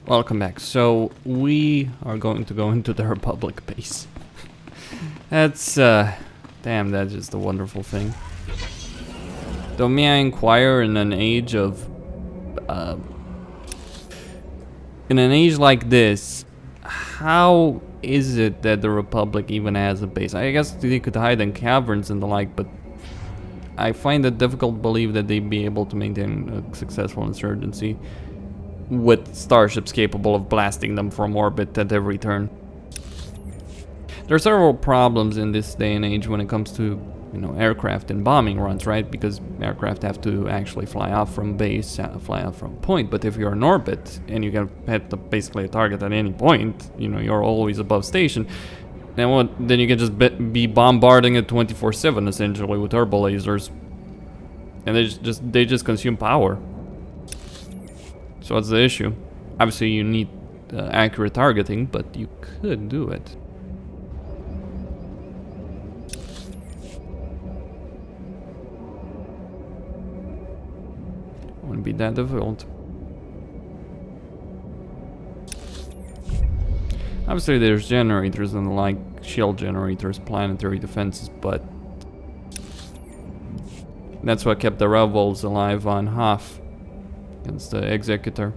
Welcome back. So we are going to go into the Republic base. That's damn, that's just a wonderful thing. Though may I inquire, in an age like this, how is it that the Republic even has a base? I guess they could hide in caverns and the like, but I find it difficult to believe that they'd be able to maintain a successful insurgency with starships capable of blasting them from orbit at every turn. There are several problems in this day and age when it comes to, aircraft and bombing runs, right? Because aircraft have to actually fly off from base, fly off from point. But if you're in orbit and you can hit basically a target at any point, you're always above station. Then you can just be bombarding it 24/7 essentially with turbo lasers, and they just consume power. So what's the issue? Obviously you need accurate targeting, but you could do it. Wouldn't be that difficult. Obviously there's generators and the like, shield generators, planetary defenses, but that's what kept the rebels alive on Hoth against the Executor.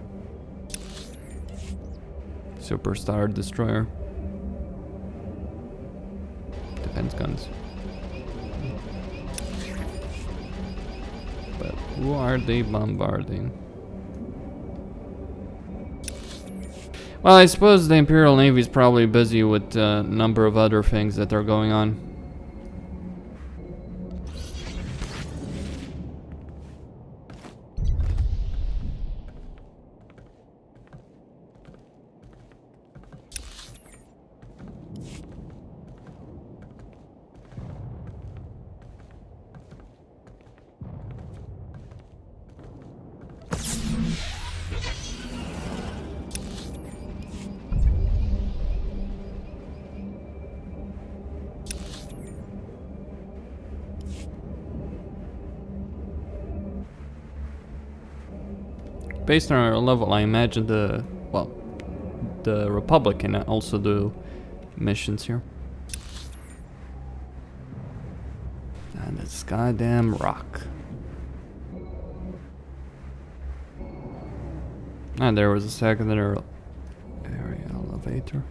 Superstar destroyer. Defense guns. But who are they bombarding? Well, I suppose the Imperial Navy is probably busy with a number of other things that are going on. Based on our level, I imagine the Republic can also do missions here. And this goddamn rock. And there was a secondary area elevator.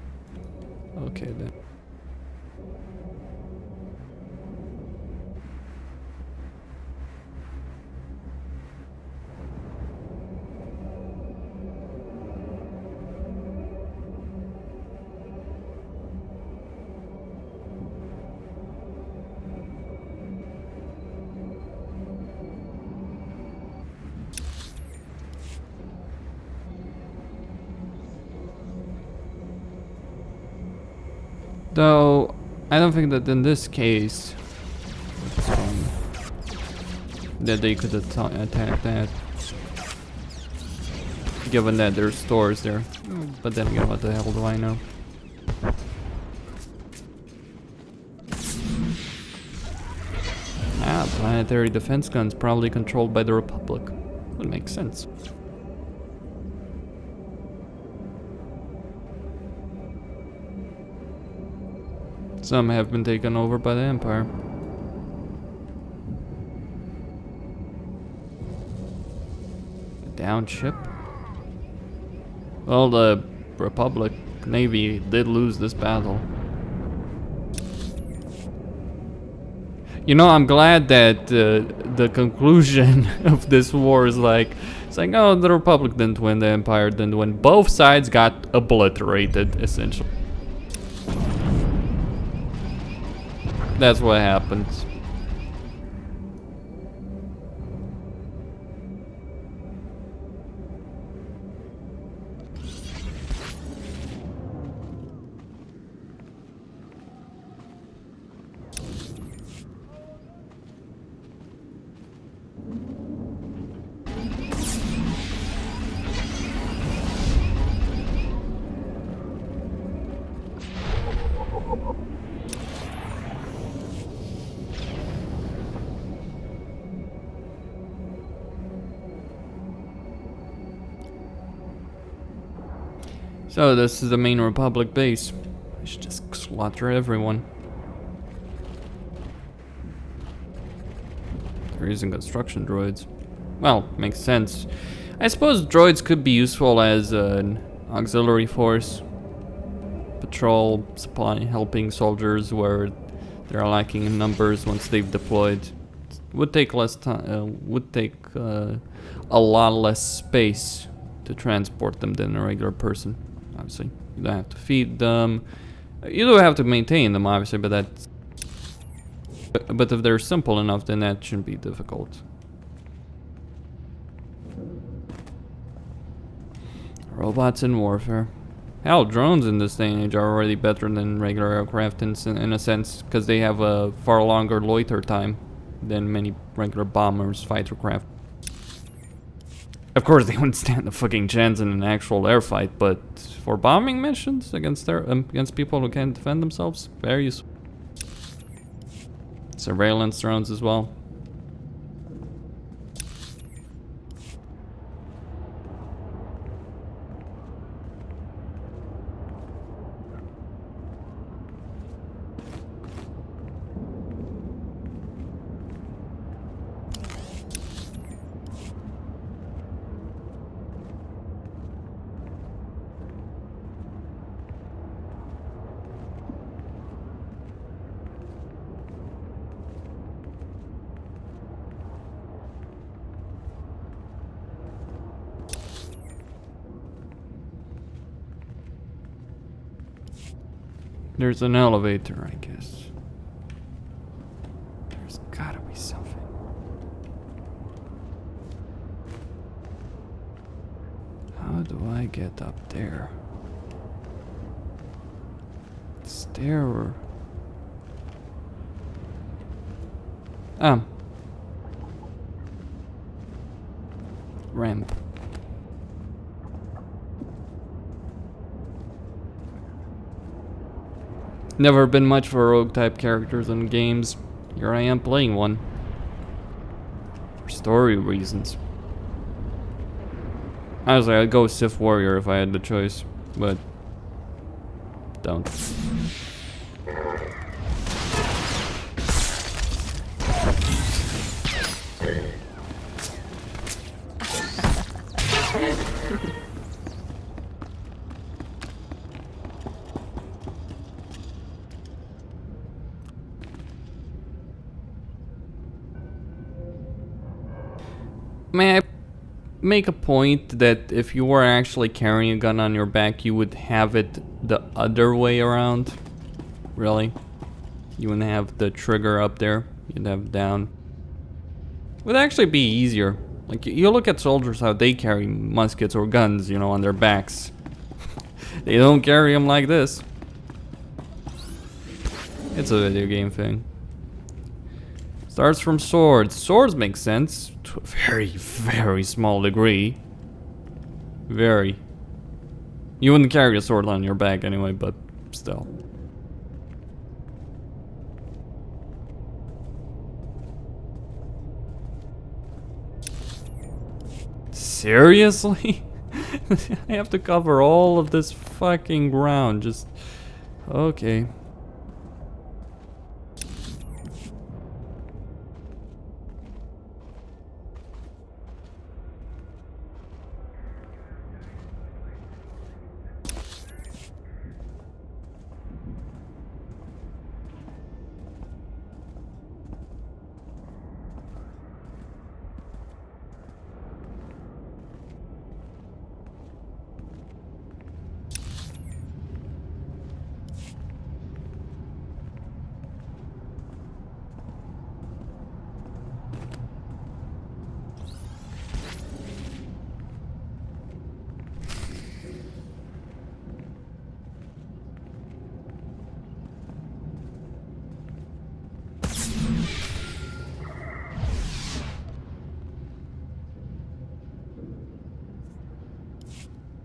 Okay then. Though, I don't think that in this case, that they could attack that. Given that there's stores there. But then again, what the hell do I know? Planetary defense guns probably controlled by the Republic. Would make sense. Some have been taken over by the Empire. A downed ship? Well, the Republic Navy did lose this battle. I'm glad that the conclusion of this war is it's like, oh, the Republic didn't win, the Empire didn't win. Both sides got obliterated, essentially. That's what happens. So this is the main Republic base. I should just slaughter everyone. They're using construction droids. Well, makes sense. I suppose droids could be useful as an auxiliary force. Patrol, supply, helping soldiers where they're lacking in numbers once they've deployed. Would take less time, would take a lot less space to transport them than a regular person. Obviously, you don't have to feed them. You do have to maintain them, obviously, but that's. But if they're simple enough, then that shouldn't be difficult. Robots in warfare. Hell, drones in this day and age are already better than regular aircraft in a sense, because they have a far longer loiter time than many regular bombers, fighter craft. Of course, they wouldn't stand a fucking chance in an actual air fight, but for bombing missions against people who can't defend themselves, very useful. Surveillance drones as well. There's an elevator, I guess. There's gotta be something. How do I get up there? Stair or... Ramp. Never been much for rogue type characters in games. Here I am playing one. For story reasons. Honestly, I'd go Sith Warrior if I had the choice, but don't. May I make a point that if you were actually carrying a gun on your back, you would have it the other way around? Really? You wouldn't have the trigger up there, you'd have it down. It would actually be easier. Like, you look at soldiers, how they carry muskets or guns, you know, on their backs. They don't carry them like this. It's a video game thing. Starts from swords. Swords make sense to a very, very small degree. Very. You wouldn't carry a sword on your back anyway, but still. Seriously? I have to cover all of this fucking ground, just... Okay.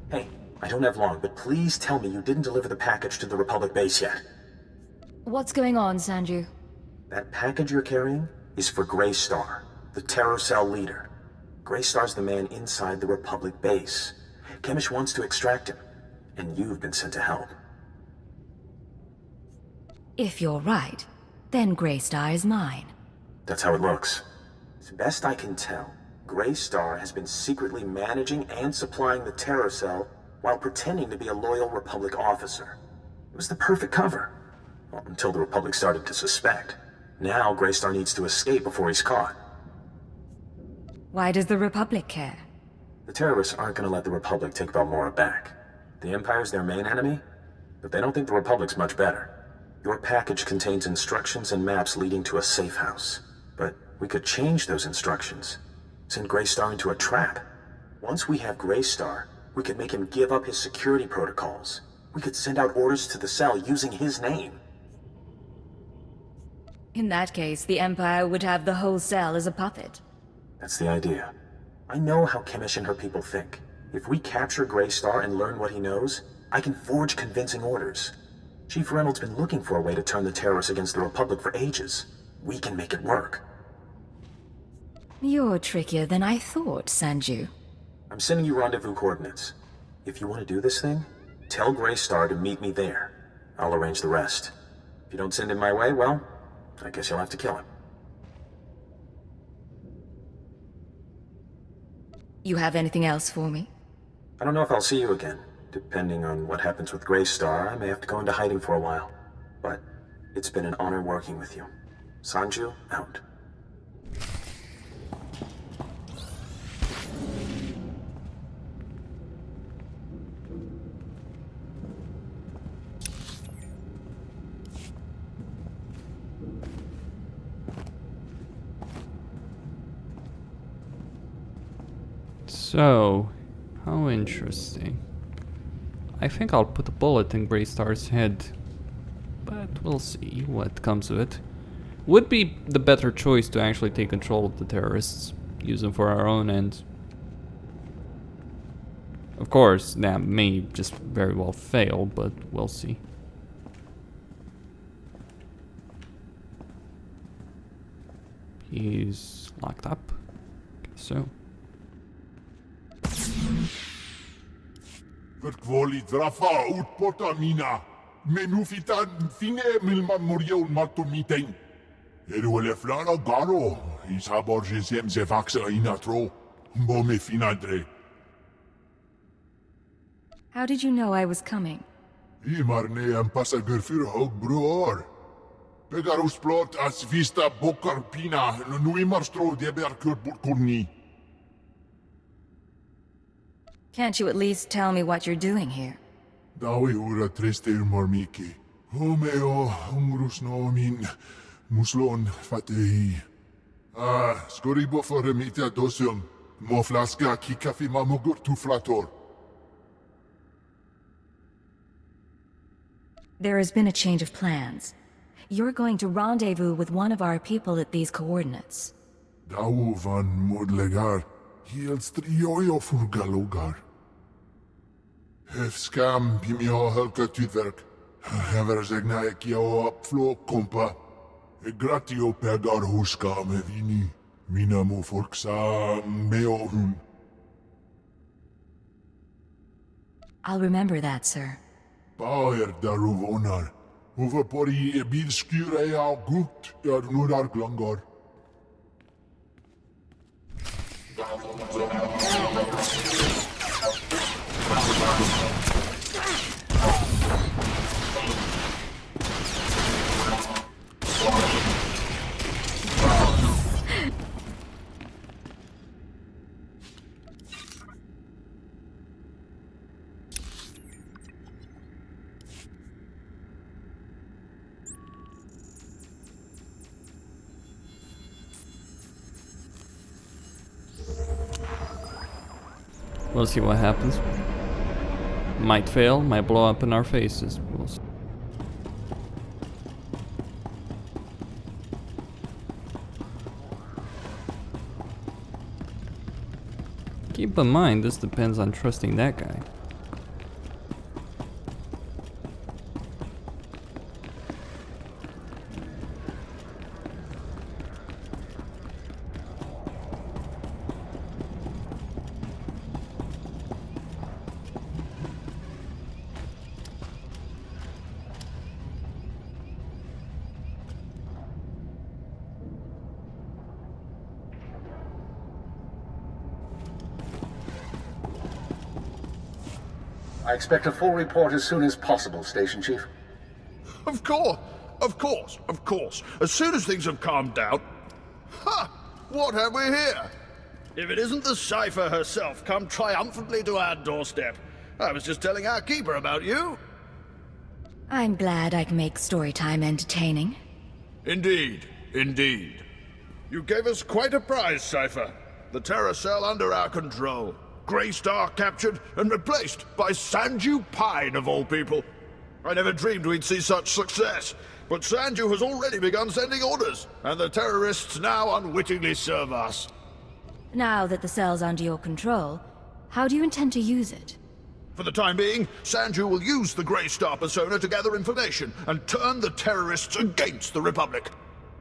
Hey, I don't have long, but please tell me you didn't deliver the package to the Republic base yet. What's going on, Sanju? That package you're carrying is for Grey Star, the Terror Cell leader. Grey Star's the man inside the Republic base. Chemish wants to extract him. and you've been sent to help. If you're right, then Greystar is mine. That's how it looks. As best I can tell, Greystar has been secretly managing and supplying the Terror Cell while pretending to be a loyal Republic officer. It was the perfect cover. Well, until the Republic started to suspect. Now Greystar needs to escape before he's caught. Why does the Republic care? The terrorists aren't going to let the Republic take Balmorra back. The Empire's their main enemy, but they don't think the Republic's much better. Your package contains instructions and maps leading to a safe house. But we could change those instructions. Send Greystar into a trap. Once we have Greystar, we could make him give up his security protocols. We could send out orders to the cell using his name. In that case, the Empire would have the whole cell as a puppet. That's the idea. I know how Chemish and her people think. If we capture Greystar and learn what he knows, I can forge convincing orders. Chief Reynolds' been looking for a way to turn the terrorists against the Republic for ages. We can make it work. You're trickier than I thought, Sanju. I'm sending you rendezvous coordinates. If you want to do this thing, tell Greystar to meet me there. I'll arrange the rest. If you don't send him my way, well, I guess you'll have to kill him. You have anything else for me? I don't know if I'll see you again. Depending on what happens with Greystar, I may have to go into hiding for a while. But it's been an honor working with you. Sanju, out. So, how interesting. I think I'll put a bullet in Greystar's head, but we'll see what comes of it. Would be the better choice to actually take control of the terrorists, use them for our own ends. Of course, that may just very well fail, but we'll see. He's locked up. Guess so. Verkwoli drafa utpota mina. Menufitan fine milma muriel matumitain. Eruele flana garo. Isabor jesem zevaxa inatro. Bome finadre. How did you know I was coming? Imarne am passager für hog bruor. Pegarus plot as vista bokar pina. Nuimarstro deber kurburkurni. Can't you at least tell me what you're doing here? Dawi ura triste mormiki. Homeo umrus nomin muslon fatei. Skoribo for remita dosum. Mo flaska ki kafi mamugur tu flator. There has been a change of plans. You're going to rendezvous with one of our people at these coordinates. Dawu van modlegar. Hiels trioio furgalogar. Hef skam bimio helka tudwerk. Hever zegna ik jou opflo kompa. Ik gratio pegar huska me vini. Mina mo forksa meo hun. I'll remember that, sir. Bauer daruvonar. Hoeveel pori bid skure jou goed. Nur ar glangor. We'll see what happens. Might fail, might blow up in our faces. We'll see. Keep in mind, this depends on trusting that guy. I expect a full report as soon as possible, Station Chief. Of course, of course. As soon as things have calmed down... Ha! What have we here? If it isn't the Cypher herself come triumphantly to our doorstep. I was just telling our keeper about you. I'm glad I can make story time entertaining. Indeed, indeed. You gave us quite a prize, Cypher. The Terror Cell under our control. Greystar captured and replaced by Sanju Pine, of all people. I never dreamed we'd see such success, but Sanju has already begun sending orders, and the terrorists now unwittingly serve us. Now that the cell's under your control, how do you intend to use it? For the time being, Sanju will use the Greystar persona to gather information and turn the terrorists against the Republic.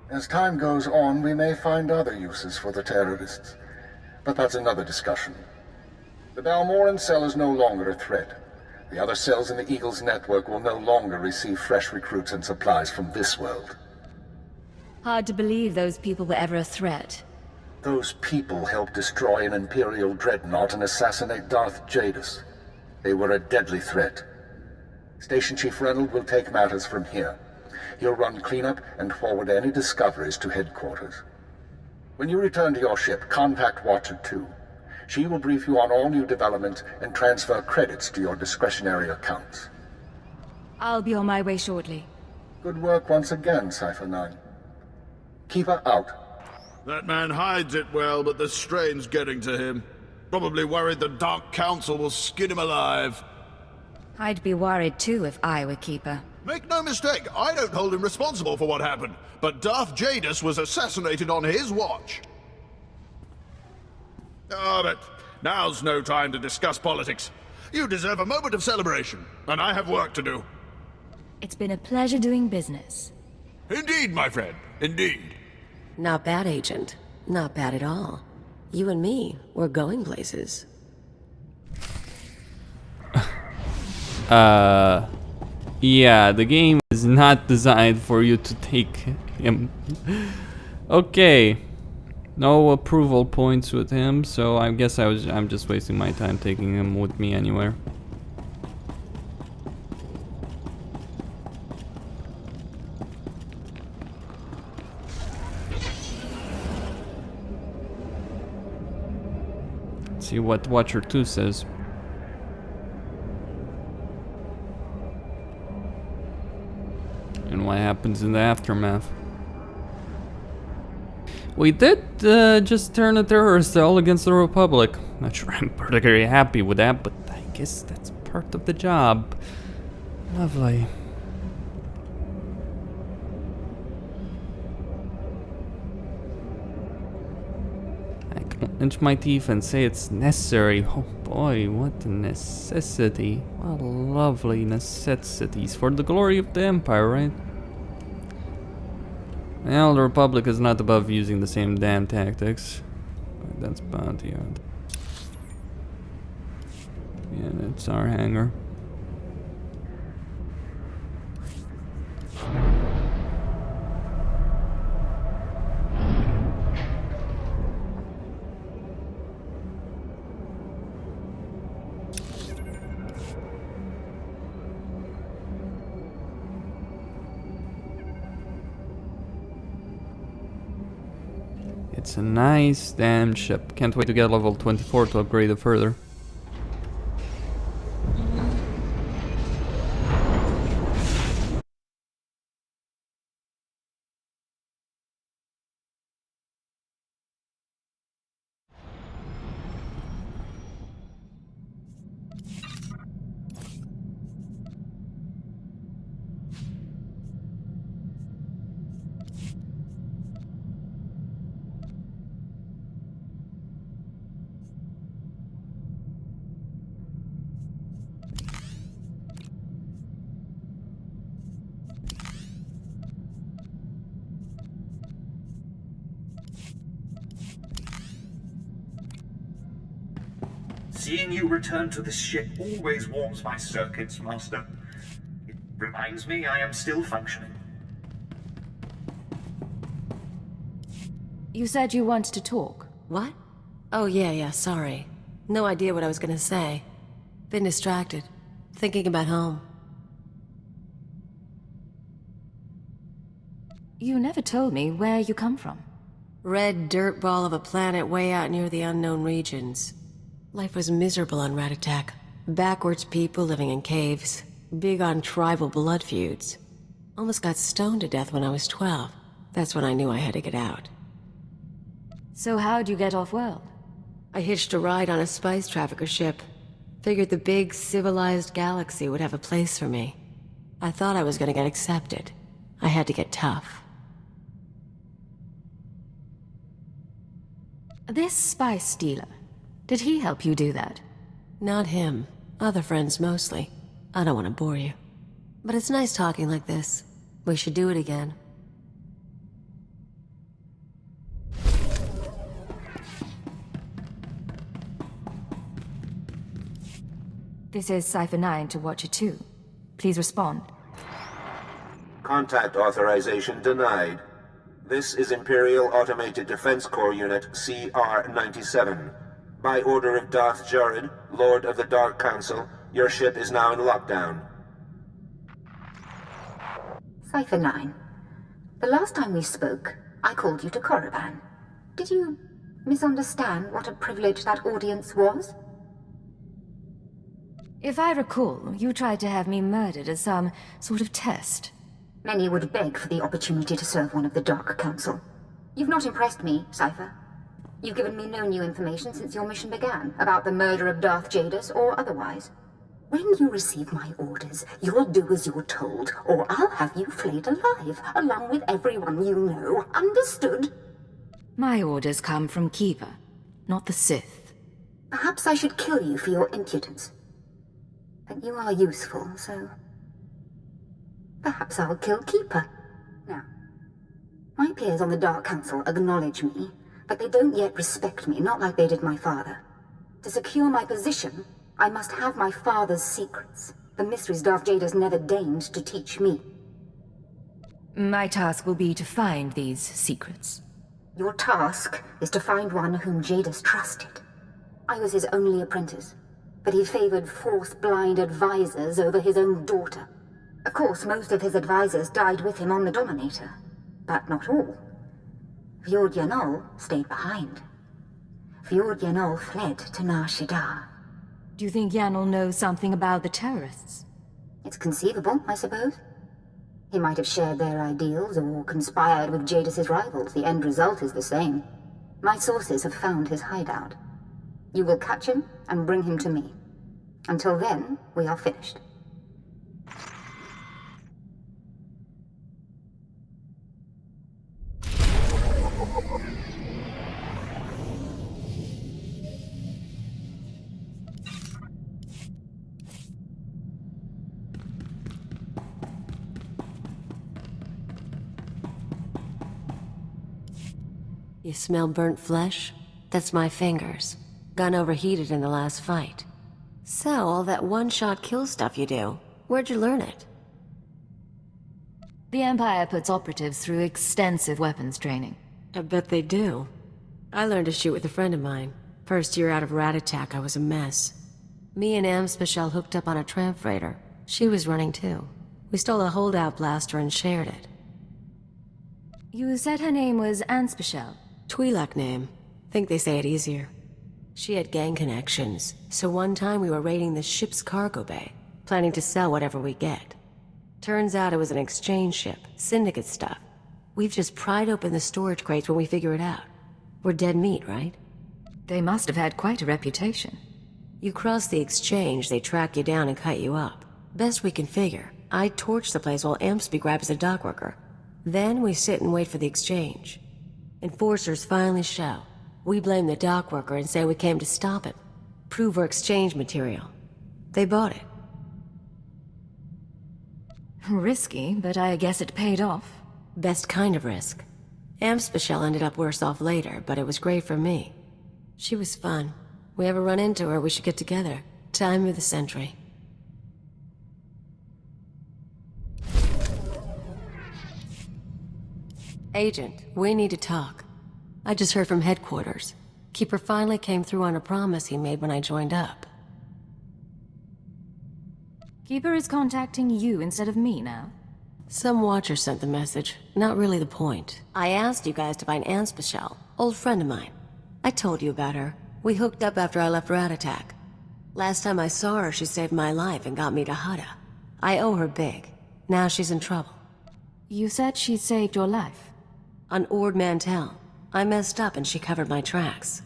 As time goes on, we may find other uses for the terrorists. But that's another discussion. The Balmorran cell is no longer a threat. The other cells in the Eagle's network will no longer receive fresh recruits and supplies from this world. Hard to believe those people were ever a threat. Those people helped destroy an Imperial dreadnought and assassinate Darth Jadis. They were a deadly threat. Station Chief Reynolds will take matters from here. He'll run cleanup and forward any discoveries to headquarters. When you return to your ship, contact Watcher 2. She will brief you on all new developments and transfer credits to your discretionary accounts. I'll be on my way shortly. Good work once again, Cypher 9. Keep her out. That man hides it well, but the strain's getting to him. Probably worried the Dark Council will skin him alive. I'd be worried too if I were Keeper. Make no mistake, I don't hold him responsible for what happened, but Darth Jadis was assassinated on his watch. Oh, but now's no time to discuss politics. You deserve a moment of celebration, and I have work to do. It's been a pleasure doing business. Indeed, my friend, indeed. Not bad, Agent. Not bad at all. You and me, we're going places. Yeah, the game is not designed for you to take him. Okay. No approval points with him, so I guess I'm just wasting my time taking him with me anywhere. Let's see what Watcher 2 says. And what happens in the aftermath. We did just turn a terror cell against the Republic. Not sure I'm particularly happy with that, but I guess that's part of the job. Lovely. I clench my teeth and say it's necessary. Oh boy, what a necessity. What lovely necessities for the glory of the Empire, right? Well, the Republic is not above using the same damn tactics. But that's bounty on. Yeah, that's our hangar. It's a nice damn ship. Can't wait to get level 24 to upgrade it further. Seeing you return to this ship always warms my circuits, Master. It reminds me I am still functioning. You said you wanted to talk. What? Oh, yeah, sorry. No idea what I was gonna say. Been distracted. Thinking about home. You never told me where you come from. Red dirt ball of a planet way out near the unknown regions. Life was miserable on Ratatak. Backwards people living in caves. Big on tribal blood feuds. Almost got stoned to death when I was 12. That's when I knew I had to get out. So how'd you get off-world? I hitched a ride on a spice trafficker ship. Figured the big, civilized galaxy would have a place for me. I thought I was gonna get accepted. I had to get tough. This spice dealer, did he help you do that? Not him. Other friends mostly. I don't want to bore you. But it's nice talking like this. We should do it again. This is Cypher 9 to Watcher 2. Please respond. Contact authorization denied. This is Imperial Automated Defense Corps Unit CR-97. By order of Darth Jared, Lord of the Dark Council, your ship is now in lockdown. Cypher 9. The last time we spoke, I called you to Korriban. Did you misunderstand what a privilege that audience was? If I recall, you tried to have me murdered as some sort of test. Many would beg for the opportunity to serve one of the Dark Council. You've not impressed me, Cypher. You've given me no new information since your mission began, about the murder of Darth Jadus or otherwise. When you receive my orders, you'll do as you're told, or I'll have you flayed alive, along with everyone you know. Understood? My orders come from Keeper, not the Sith. Perhaps I should kill you for your impudence. But you are useful, so... perhaps I'll kill Keeper. Now, my peers on the Dark Council acknowledge me, but they don't yet respect me, not like they did my father. To secure my position, I must have my father's secrets, the mysteries Darth Jadus never deigned to teach me. My task will be to find these secrets. Your task is to find one whom Jadus trusted. I was his only apprentice, but he favored Force-blind advisors over his own daughter. Of course, most of his advisors died with him on the Dominator, but not all. Fjord Yanol stayed behind. Fjord Yanol fled to Nar Shaddaa. Do you think Yanel knows something about the terrorists? It's conceivable, I suppose. He might have shared their ideals or conspired with Jadus's rivals. The end result is the same. My sources have found his hideout. You will catch him and bring him to me. Until then, we are finished. You smell burnt flesh? That's my fingers. Gun overheated in the last fight. So, all that one-shot kill stuff you do, where'd you learn it? The Empire puts operatives through extensive weapons training. I bet they do. I learned to shoot with a friend of mine. First year out of Ratatak, I was a mess. Me and Amspecial hooked up on a tram freighter. She was running too. We stole a holdout blaster and shared it. You said her name was Anspecial. Twi'lek name. Think they say it easier. She had gang connections, so one time we were raiding the ship's cargo bay, planning to sell whatever we get. Turns out it was an exchange ship, syndicate stuff. We've just pried open the storage crates when we figure it out. We're dead meat, right? They must have had quite a reputation. You cross the exchange, they track you down and cut you up. Best we can figure, I torch the place while Ampsby grabs the dock worker. Then we sit and wait for the exchange. Enforcers finally show. We blame the dock worker and say we came to stop him. Prove our exchange material. They bought it. Risky, but I guess it paid off. Best kind of risk. Amspecial ended up worse off later, but it was great for me. She was fun. We ever run into her, we should get together. Time of the century. Agent, we need to talk. I just heard from headquarters. Keeper finally came through on a promise he made when I joined up. Keeper is contacting you instead of me now. Some watcher sent the message. Not really the point. I asked you guys to find Anspecial, old friend of mine. I told you about her. We hooked up after I left Rat Attack. Last time I saw her, she saved my life and got me to Hutta. I owe her big. Now she's in trouble. You said she saved your life. On Ord Mantell. I messed up and she covered my tracks.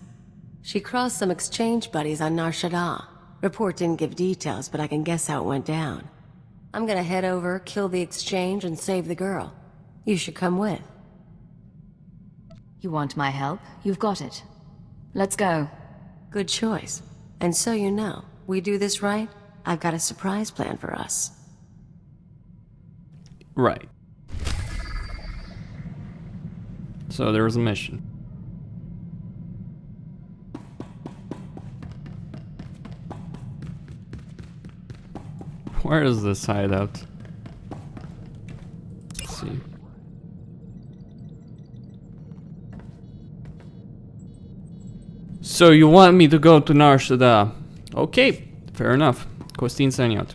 She crossed some exchange buddies on Nar Shaddaa. Report didn't give details, but I can guess how it went down. I'm gonna head over, kill the exchange, and save the girl. You should come with. You want my help? You've got it. Let's go. Good choice. And so you know, we do this right, I've got a surprise plan for us. Right. So there was a mission. Where is this hideout? Let's see. So you want me to go to Nar Shaddaa? Okay, fair enough. Costin signing out.